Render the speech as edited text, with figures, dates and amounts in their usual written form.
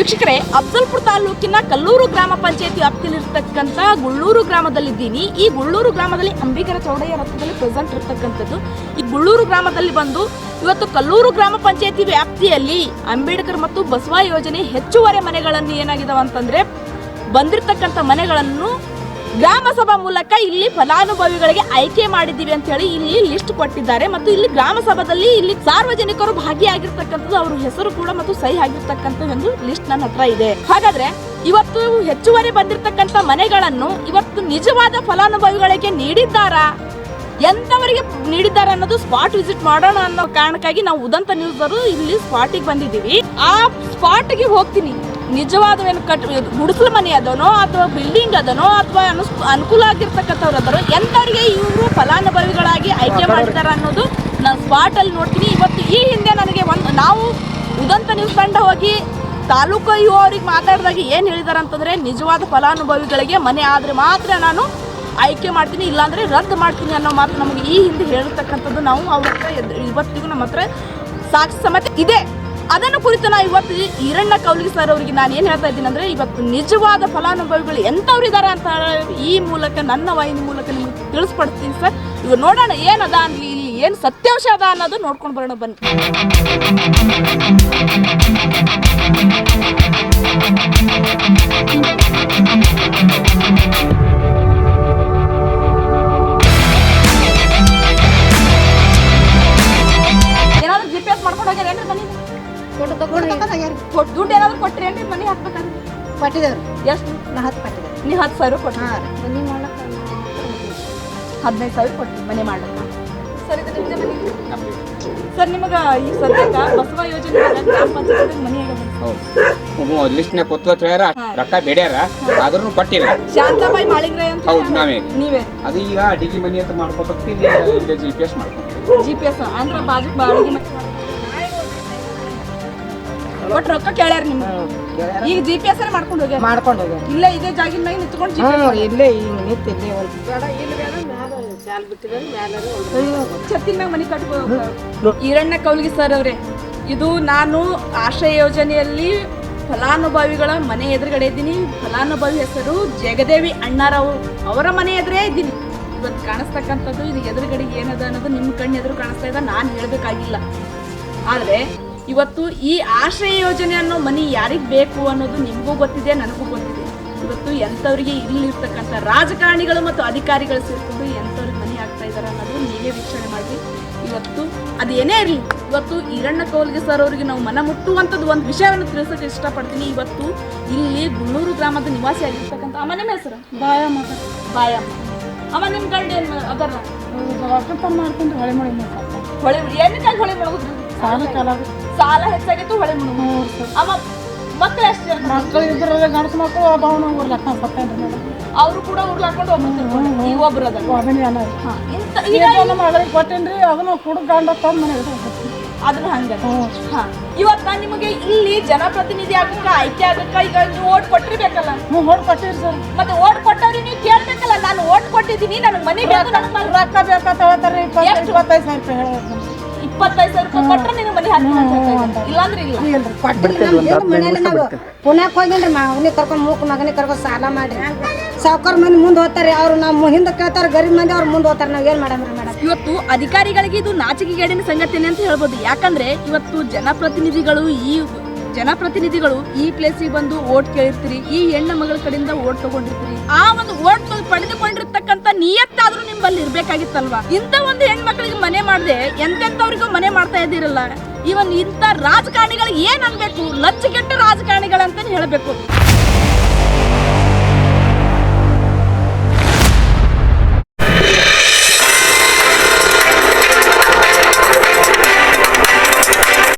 ವೀಕ್ಷಕರೇ, ಅಫ್ಜಲ್ಪುರ ತಾಲೂಕಿನ ಕಲ್ಲೂರು ಗ್ರಾಮ ಪಂಚಾಯತಿ ವ್ಯಾಪ್ತಿಯಲ್ಲಿರ್ತಕ್ಕಂಥ ಗುಳ್ಳೂರು ಗ್ರಾಮದಲ್ಲಿದ್ದೀನಿ. ಈ ಗುಳ್ಳೂರು ಗ್ರಾಮದಲ್ಲಿ ಅಂಬಿಗರ ಚೌಡಯ್ಯ ರಥದಲ್ಲಿ ಪ್ರೆಸೆಂಟ್ ಇರ್ತಕ್ಕಂಥದ್ದು. ಈ ಗುಳ್ಳೂರು ಗ್ರಾಮದಲ್ಲಿ ಬಂದು ಇವತ್ತು ಕಲ್ಲೂರು ಗ್ರಾಮ ಪಂಚಾಯತಿ ವ್ಯಾಪ್ತಿಯಲ್ಲಿ ಅಂಬೇಡ್ಕರ್ ಮತ್ತು ಬಸವ ಯೋಜನೆ ಹೆಚ್ಚುವರಿ ಮನೆಗಳನ್ನು ಏನಾಗಿದಾವ ಅಂತಂದ್ರೆ ಬಂದಿರತಕ್ಕಂಥ ಮನೆಗಳನ್ನು ಗ್ರಾಮ ಸಭಾ ಮೂಲಕ ಇಲ್ಲಿ ಫಲಾನುಭವಿಗಳಿಗೆ ಆಯ್ಕೆ ಮಾಡಿದ್ದೀವಿ ಅಂತ ಹೇಳಿ ಇಲ್ಲಿ ಲಿಸ್ಟ್ ಕೊಟ್ಟಿದ್ದಾರೆ. ಮತ್ತು ಇಲ್ಲಿ ಗ್ರಾಮ ಸಭಾದಲ್ಲಿ ಇಲ್ಲಿ ಸಾರ್ವಜನಿಕರು ಭಾಗಿಯಾಗಿರ್ತಕ್ಕಂಥದ್ದು, ಅವ್ರ ಹೆಸರು ಕೂಡ ಮತ್ತು ಸಹಿ ಆಗಿರ್ತಕ್ಕಂಥ ಒಂದು ಲಿಸ್ಟ್ ನನ್ನ ಹತ್ರ ಇದೆ. ಹಾಗಾದ್ರೆ ಇವತ್ತು ಹೆಚ್ಚುವರಿ ಬಂದಿರತಕ್ಕಂಥ ಮನೆಗಳನ್ನು ಇವತ್ತು ನಿಜವಾದ ಫಲಾನುಭವಿಗಳಿಗೆ ನೀಡಿದ್ದಾರಾ, ಎಂತವರಿಗೆ ನೀಡಿದ್ದಾರೆ ಅನ್ನೋದು ಸ್ಪಾಟ್ ವಿಸಿಟ್ ಮಾಡೋಣ ಅನ್ನೋ ಕಾರಣಕ್ಕಾಗಿ ನಾವು ಉದಂತ ನ್ಯೂಸ್ ಅವರು ಇಲ್ಲಿ ಸ್ಪಾಟಿಗೆ ಬಂದಿದ್ದೀವಿ. ಆ ಸ್ಪಾಟ್ಗೆ ಹೋಗ್ತೀನಿ. ನಿಜವಾದವೇನು ಗುಡಿಸಲು ಮನೆ ಅದನೋ ಅಥವಾ ಬಿಲ್ಡಿಂಗ್ ಅದನೋ ಅಥವಾ ಅನುಕೂಲ ಆಗಿರ್ತಕ್ಕಂಥವ್ರು ಅದರೋ ಎಂಥವ್ರಿಗೆ ಇವರು ಫಲಾನುಭವಿಗಳಾಗಿ ಆಯ್ಕೆ ಮಾಡಿದಾರ ಅನ್ನೋದು ನಾನು ಸ್ಪಾಟಲ್ಲಿ ನೋಡ್ತೀನಿ. ಇವತ್ತು ಈ ಹಿಂದೆ ನನಗೆ ನಾವು ಉದಂತ ನ್ಯೂಸ್ ತಂಡ ಹೋಗಿ ತಾಲೂಕು ಅವ್ರಿಗೆ ಮಾತಾಡಿದಾಗ ಏನು ಹೇಳಿದಾರೆ ಅಂತಂದರೆ, ನಿಜವಾದ ಫಲಾನುಭವಿಗಳಿಗೆ ಮನೆ ಆದರೆ ಮಾತ್ರ ನಾನು ಆಯ್ಕೆ ಮಾಡ್ತೀನಿ, ಇಲ್ಲಾಂದರೆ ರದ್ದು ಮಾಡ್ತೀನಿ ಅನ್ನೋ ಮಾತು ನಮಗೆ ಈ ಹಿಂದೆ ಹೇಳಿರ್ತಕ್ಕಂಥದ್ದು ನಾವು ಅವ್ರ ಹತ್ರ ಇವತ್ತಿಗೂ ನಮ್ಮ ಹತ್ರ ಸಾಕ್ಷಿ ಸಮೇತ ಇದೆ. ಅದನ್ನು ಕುರಿತು ನಾವು ಇವತ್ತು ಈರಣ್ಣ ಕೌಲಿಗೆ ಸರ್ ಅವರಿಗೆ ನಾನು ಏನು ಹೇಳ್ತಾ ಇದ್ದೀನಿ ಅಂದರೆ, ಇವತ್ತು ನಿಜವಾದ ಫಲಾನುಭವಿಗಳು ಎಂಥವ್ರು ಇದ್ದಾರೆ ಅಂತ ಈ ಮೂಲಕ ನನ್ನ ವಾಹಿನಿ ಮೂಲಕ ನಿಮಗೆ ತಿಳಿಸ್ಪಡ್ತೀನಿ ಸರ್. ಇವಾಗ ನೋಡೋಣ ಏನದ ಅಲ್ಲಿ ಇಲ್ಲಿ ಏನು ಸತ್ಯಾಂಶ ಅದ ಅನ್ನೋದು ನೋಡ್ಕೊಂಡು ಬರೋಣ ಬನ್ನಿ. ಏನಾದ್ರು GPS ಮಾಡ್ಕೊಂಡು ಹೋಗ್ಯಾರೇನ್ರಿ ಮನೆ ದುಡ್ಡು ಏನಾದ್ರು ಕೊಟ್ರಿ ಏನ್ರಿ ಮನೆ ಹಾಕ್ಬೇಕಾದ್ರೆ? ಕೊಟ್ಟಿದ್ದೇವ್ರಿ. ಎಷ್ಟು? ನಾ 10 ಕೊಟ್ಟಿದ್ದೆ. ನೀವು 10,000 ಕೊಟ್ರಿ? ಹಾಂ ರೀ. ಮನೆ ಮಾಡಕ್ಕೆ 15,000 ಕೊಟ್ರಿ ಮನೆ ಮಾಡಕ್ಕೆ. ಸರ್ ಇದು ನಿಮ್ದೇ ಮನೆ? ಸರ್ ನಿಮಗೆ ಈ ಸದ್ಯಕ್ಕೆ ಬಸವ ಯೋಜನೆ ಗ್ರಾಮ ಪಂಚಾಯತ್ ಮನೆ ಹೌದು ಲಿಸ್ಟ್ನಾಗ ಕೊತ್ತು ರೊಕ್ಕ ಬೇಡ್ಯಾರ ಆದ್ರೂ ಕೊಟ್ಟಿಲ್ಲ. ಶಾಂತಾಬಾಯಿ ಮಾಳಿಂಗ್ರೆ ಅಂತ ಹೌದು ನಾವೇ ನೀವೇ. ಅದು ಈಗ ಡಿಗಿ ಮನಿ ಅಂತ ಮಾಡ್ಕೊಬೇಕು. ಇಲ್ಲಿ GPS ಮಾಡ್ಕೊಂಡು GPS ಅಂದ್ರೆ ಬಾಜು ಬಾಡಿಗೆ ಒಟ್ಟು ರೊಕ್ಕ ಕೇಳ್ಯಾರ ನಿಮ್ಗೆ. ಈಗ GPS ಮಾಡ್ಕೊಂಡು ಹೋಗ್ಯಾರ? ಮಾಡ್ಕೊಂಡು ಹೋಗ್ಯಾರ. ಇಲ್ಲೇ ಇದೇ ಜಾಗಿನ ಮ್ಯಾಗ ನಿಂತ್ಕೊಂಡು ಇಲ್ಲೇ ಈಗ ನಿಂತು ಇಲ್ಲೇ ಛತ್ತಿನ ಮ್ಯಾಗ ಮನೆ ಕಟ್ಕೋ. ಈರಣ್ಣ ಕೌಲಿಗೆ ಸರ್ ಅವರೇ, ಇದು ನಾನು ಆಶ್ರಯ ಯೋಜನೆಯಲ್ಲಿ ಫಲಾನುಭವಿಗಳ ಮನೆ ಎದುರುಗಡೆ ಇದ್ದೀನಿ. ಫಲಾನುಭವಿ ಹೆಸರು ಜಗದೇವಿ ಅಣ್ಣಾರಾವ್, ಅವರ ಮನೆ ಎದುರೇ ಇದ್ದೀನಿ. ಇವತ್ತು ಕಾಣಿಸ್ತಕ್ಕಂಥದ್ದು ಇದು ಎದುರುಗಡೆ ಏನದ ಅನ್ನೋದು ನಿಮ್ಮ ಕಣ್ಣು ಎದುರು ಕಾಣಿಸ್ತಾ ಇದೆ, ನಾನು ಹೇಳಬೇಕಾಗಿಲ್ಲ. ಆದರೆ ಇವತ್ತು ಈ ಆಶ್ರಯ ಯೋಜನೆ ಅನ್ನೋ ಮನೆ ಯಾರಿಗೆ ಬೇಕು ಅನ್ನೋದು ನಿಮಗೂ ಗೊತ್ತಿದೆ, ನನಗೂ ಗೊತ್ತಿದೆ. ಇವತ್ತು ಎಂಥವ್ರಿಗೆ ಇಲ್ಲಿರ್ತಕ್ಕಂಥ ರಾಜಕಾರಣಿಗಳು ಮತ್ತು ಅಧಿಕಾರಿಗಳು ಸೇರಿಕೊಂಡು ಎಂಥವ್ರಿಗೆ ಮನೆ ಆಗ್ತಾ ಇದ್ದಾರೆ ಅನ್ನೋದು ನೀವೇ ವೀಕ್ಷಣೆ ಮಾಡಿ. ಇವತ್ತು ಅದೇನೇ ಇರಲಿ, ಇವತ್ತು ಈರಣ್ಣ ಕೌಲಿಗೆ ಸರ್ ಅವರಿಗೆ ನಾವು ಮನ ಮುಟ್ಟುವಂಥದ್ದು ಒಂದು ವಿಷಯವನ್ನು ತಿಳಿಸೋಕೆ ಇಷ್ಟಪಡ್ತೀನಿ. ಇವತ್ತು ಇಲ್ಲಿ ಗುಳ್ಳೂರು ಗ್ರಾಮದ ನಿವಾಸಿ ಆಗಿರ್ತಕ್ಕಂಥ ಅಮ್ಮ, ನಿಮ್ಮ ಹೆಸರು? ಬಾಯಮ್ಮ. ಬಾಯಮ್ಮ. ಅಮ್ಮ ನಿಮ್ಮ ಗಂಡ ಏನು ಅದರ ವಾಕಪ್ಪ ಮಾಡ್ಕೊಂಡು ಹೊಳೆ ಮಾಡಿ ಹೊಳೆ ಏನಕ್ಕಾಗಿ ಹೊಳೆ ಮಾಡೋದು? ಸಾಲ ಹೆಚ್ಚಾಗಿತ್ತು, ಹೊಳೆ ಮುಳುಗು. ಅಮ್ಮ ಮಕ್ಕಳು ಎಷ್ಟು ಜನ? ಮಕ್ಕಳು ಇಬ್ಬರು ಗಂಡಸು ಮಕ್ಕಳು ಒಬ್ಬವನು ಊರ್ಲಕ್ಕ ಸತ್ತೇನ್ರಿ. ಅವರು ಕೂಡ ಊರ್ಲಾಕೊಂಡು ಹೋಗ್ತಾರೆ. ಈಗ ಒಬ್ರು ಅದ ಮಗಳಿಗೆ ಕೊಟ್ಟೇನ್ರಿ, ಅದನ್ನು ಹುಡುಗ ಗಂಡ ತಂದು ಮನೆಗೆ ಅದನ್ನ ಹಂಗ. ಇವತ್ತ ನಿಮಗೆ ಇಲ್ಲಿ ಜನಪ್ರತಿನಿಧಿ ಆಗಕ್ಕ ಆಯ್ಕೆ ಆಗಕ್ಕ ಈಗ ನೀವು ಓಟ್ ಕೊಟ್ಟಿರ್ಬೇಕಲ್ಲ? ಓಟ್ ಕೊಟ್ಟಿರಿ ಸರ್. ಮತ್ತೆ ಓಟ್ ಕೊಟ್ಟವ್ರಿ ನೀವು ಕೇಳ್ಬೇಕಲ್ಲ, ನಾನು ಓಟ್ ಕೊಟ್ಟಿದ್ದೀನಿ, ನನಗೆ ಮನೆ ಬೇಕು, ರೊಕ್ಕ ಬೇಕಂತ ಹೇಳ್ತಾರೆ. 25,000 ರೂಪಾಯಿ ಹೇಳ. 25,000 ರೂಪಾಯಿ ಕೊಟ್ರೆ ನೀನು ಮನೆ ಹಾಕಿ, ಇಲ್ಲಾಂದ್ರೆ ಇಲ್ಲ. ಮನೇಲಿ ನಾವು ಪುಣ್ಯಕ್ಕೆ ಹೋಗಿನ್ರಿ, ಅವನಿಗೆ ಕರ್ಕೊಂಡು ಮೂಕ ಮಗನಿಗೆ ಕರ್ಕೊಂಡು ಸಾಲ ಮಾಡ್ರಿ. ಸಾವುಕಾರ ಮಂದಿ ಮುಂದೆ ಹೋಗ್ತಾರೆ, ಅವ್ರು ನಾವು ಹಿಂದೆ ಕೇಳ್ತಾರೆ, ಗರೀಬ್ ಮಂದಿ ಅವ್ರು ಮುಂದೆ ಹೋಗ್ತಾರೆ. ನಾವು ಏನು ಮಾಡಮ್ರಿ ಮೇಡಮ್? ಇವತ್ತು ಅಧಿಕಾರಿಗಳಿಗೆ ಇದು ನಾಚಿಕೆಗೇಡಿನ ಸಂಗತಿನೇ ಅಂತ ಹೇಳ್ಬೋದು. ಯಾಕಂದ್ರೆ ಇವತ್ತು ಜನಪ್ರತಿನಿಧಿಗಳು ಈ ಪ್ಲೇಸಿಗೆ ಬಂದು ಓಟ್ ಕೇಳಿರ್ತೀರಿ, ಈ ಹೆಣ್ಣು ಮಗಳ ಕಡೆಯಿಂದ ಓಟ್ ತಗೊಂಡಿರ್ತೀರಿ. ಆ ಒಂದು ಓಟ್ ಪಡೆದುಕೊಂಡಿರ್ತಕ್ಕಂಥ ನಿಯತ್ತಾದ್ರೂ ನಿಮ್ಮಲ್ಲಿ ಇರ್ಬೇಕಾಗಿತ್ತಲ್ವಾ? ಇಂಥ ಒಂದು ಹೆಣ್ಮಕ್ಳಿಗೆ ಮನೆ ಮಾಡದೆ ಎಂತೆಂಥವ್ರಿಗೂ ಮನೆ ಮಾಡ್ತಾ ಇದ್ದೀರಲ್ಲ. ಇವನ್ ಇಂಥ ರಾಜಕಾರಣಿಗಳಿಗೆ ಏನ್ ಅನ್ಬೇಕು? ಲಜ್ಜೆಗೆಟ್ಟ ರಾಜಕಾರಣಿಗಳಂತಾನೆ ಹೇಳ್ಬೇಕು.